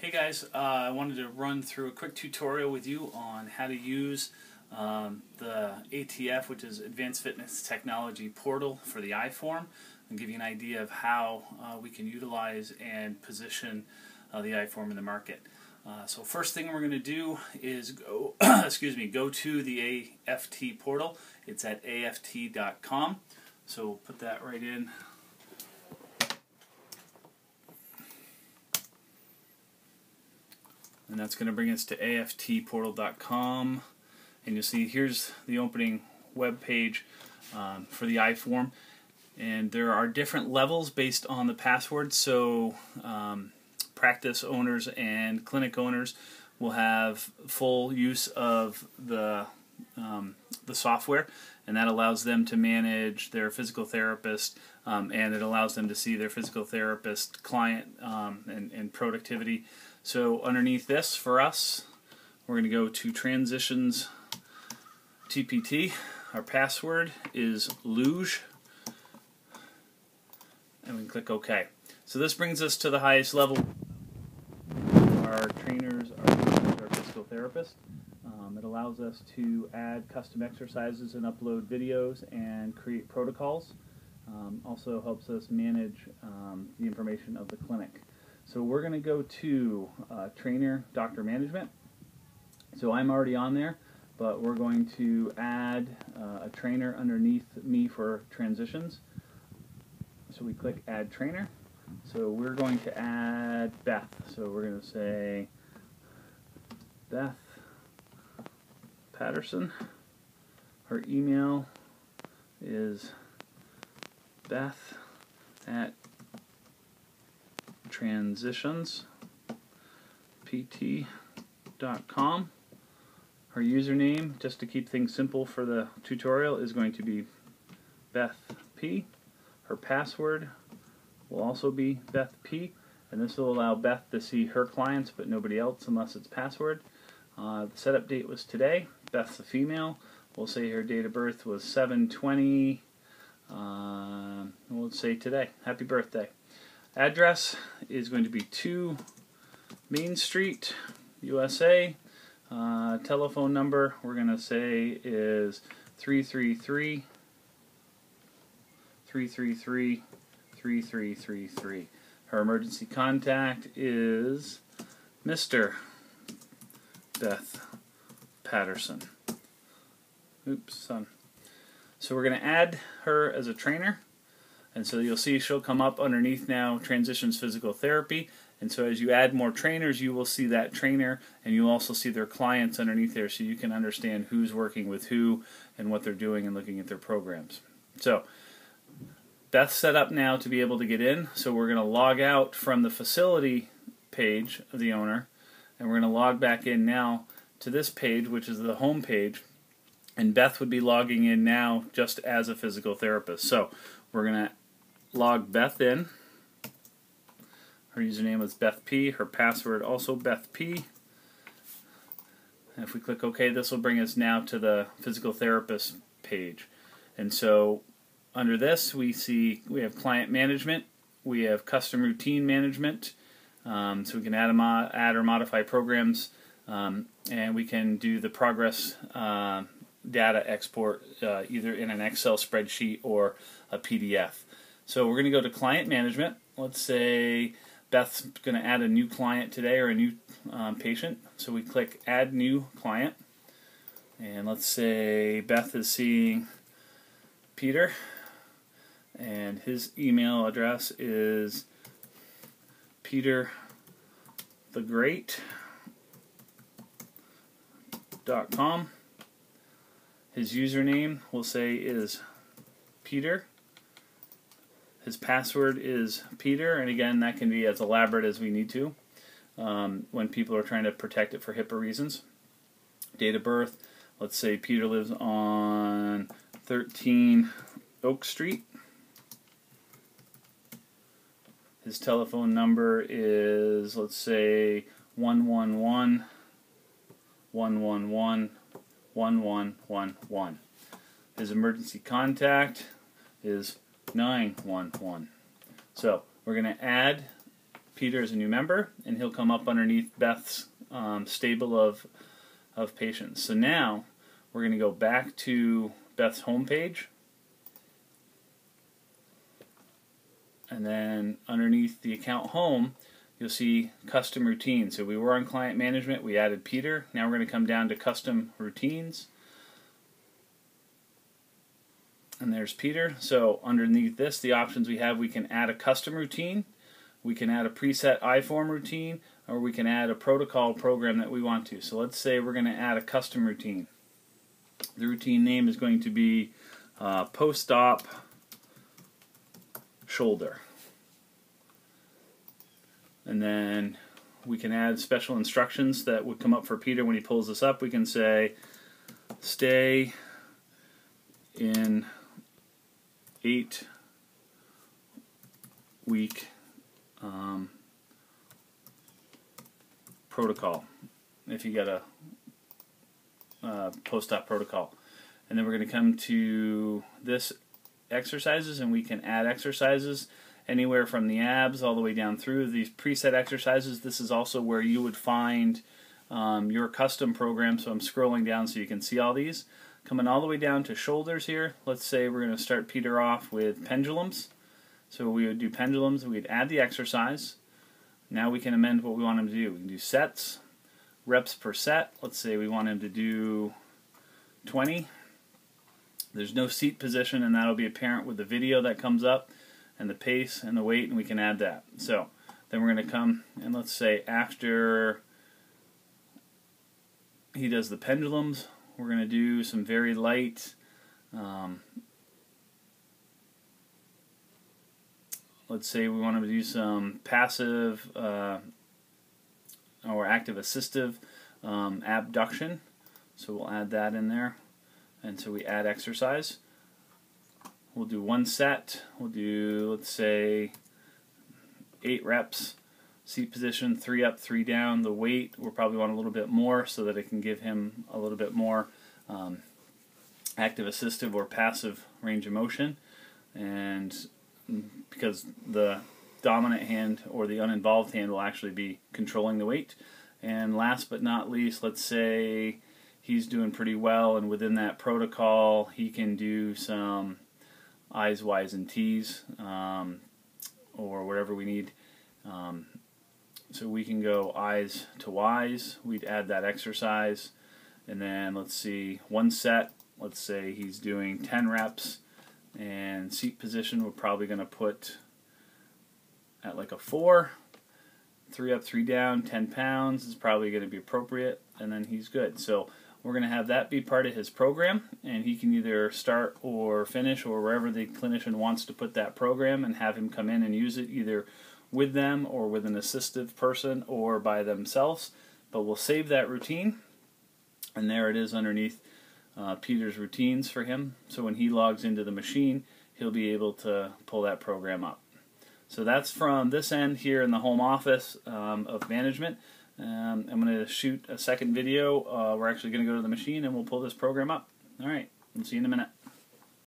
Hey guys, I wanted to run through a quick tutorial with you on how to use the ATF, which is Advanced Fitness Technology portal for the iForm, and give you an idea of how we can utilize and position the iForm in the market. So first thing we're going to do is go, go to the AFT portal. It's at aft.com. So we'll put that right in. And that's going to bring us to aftportal.com, and you'll see here's the opening web page for the iForm, and there are different levels based on the password. So practice owners and clinic owners will have full use of the software, and that allows them to manage their physical therapist, and it allows them to see their physical therapist client and productivity. So underneath this, for us, we're going to go to Transitions TPT. Our password is luge, and we can click OK. So this brings us to the highest level. Our trainers, our physical therapist. It allows us to add custom exercises and upload videos and create protocols. Also helps us manage the information of the clinic. So we're going to go to Trainer Doctor Management. So I'm already on there, but we're going to add a trainer underneath me for transitions. So we click Add Trainer. So we're going to add Beth. So we're going to say Beth Patterson. Her email is beth@transitionspt.com. Her username, just to keep things simple for the tutorial, is going to be Beth P. Her password will also be Beth P, and this will allow Beth to see her clients but nobody else unless it's password. The setup date was today. Beth's a female. We'll say her date of birth was 7/20. We'll say today. Happy birthday. Address is going to be 2 Main Street, USA. Telephone number we're going to say is 333-333-3333. Her emergency contact is Mr. Beth Patterson. Oops, son. So we're going to add her as a trainer, and so you'll see she'll come up underneath now, Transitions Physical Therapy. And so as you add more trainers, you will see that trainer, and you'll also see their clients underneath there, so you can understand who's working with who and what they're doing and looking at their programs. So Beth's set up now to be able to get in, so we're going to log out from the facility page of the owner, and we're going to log back in now to this page, which is the home page, and Beth would be logging in now just as a physical therapist. So we're going to log Beth in. Her username was Beth P. Her password also Beth P. And if we click OK, this will bring us now to the physical therapist page. And so under this, we have client management, we have custom routine management, so we can add or modify programs, and we can do the progress data export either in an Excel spreadsheet or a PDF. So we're going to go to client management. Let's say Beth's going to add a new client today, or a new patient. So we click Add New Client, and let's say Beth is seeing Peter, and his email address is peterthegreat.com. His username we'll say is Peter. His password is Peter, and again, that can be as elaborate as we need to when people are trying to protect it for HIPAA reasons. Date of birth, let's say Peter lives on 13 Oak Street. His telephone number is, let's say, 111-111-1111. His emergency contact is 911. So we're going to add Peter as a new member, and he'll come up underneath Beth's stable of patients. So now we're going to go back to Beth's home page, and then underneath the account home you'll see custom routines. So we were on client management, we added Peter. Now we're going to come down to custom routines, and there's Peter. So underneath this, the options we have, we can add a custom routine, we can add a preset iForm routine, or we can add a protocol program that we want to. So let's say we're going to add a custom routine. The routine name is going to be post-op shoulder. And then we can add special instructions that would come up for Peter when he pulls this up. We can say, stay in 8-week protocol, if you got a post-op protocol. And then we're going to come to this exercises, and we can add exercises anywhere from the abs all the way down through these preset exercises. This is also where you would find your custom program. So I'm scrolling down so you can see all these. Coming all the way down to shoulders here, let's say we're going to start Peter off with pendulums. So we would do pendulums, we'd add the exercise. Now we can amend what we want him to do. We can do sets, reps per set. Let's say we want him to do 20. There's no seat position, and that'll be apparent with the video that comes up, and the pace and the weight, and we can add that. So then we're going to come, and let's say after he does the pendulums, we're going to do some very light let's say we want him to do some passive or active assistive abduction. So we'll add that in there. And so we add exercise. We'll do 1 set. We'll do, let's say, 8 reps. Seat position, 3 up, 3 down. The weight, we'll probably want a little bit more so that it can give him a little bit more active assistive or passive range of motion. And because the dominant hand or the uninvolved hand will actually be controlling the weight. And last but not least, let's say he's doing pretty well, and within that protocol he can do some I's, Y's, and T's or whatever we need. So we can go I's to Y's. We'd add that exercise, and then let's see, 1 set, let's say he's doing 10 reps, and seat position we're probably going to put at like a 4. 3 up, 3 down, 10 pounds is probably going to be appropriate, and then he's good. So we're going to have that be part of his program, and he can either start or finish or wherever the clinician wants to put that program, and have him come in and use it either with them or with an assistive person or by themselves. But we'll save that routine, and there it is underneath Peter's routines for him. So when he logs into the machine, he'll be able to pull that program up. So that's from this end here in the home office of management. I'm going to shoot a second video. We're actually going to go to the machine and we'll pull this program up. All right, we'll see you in a minute.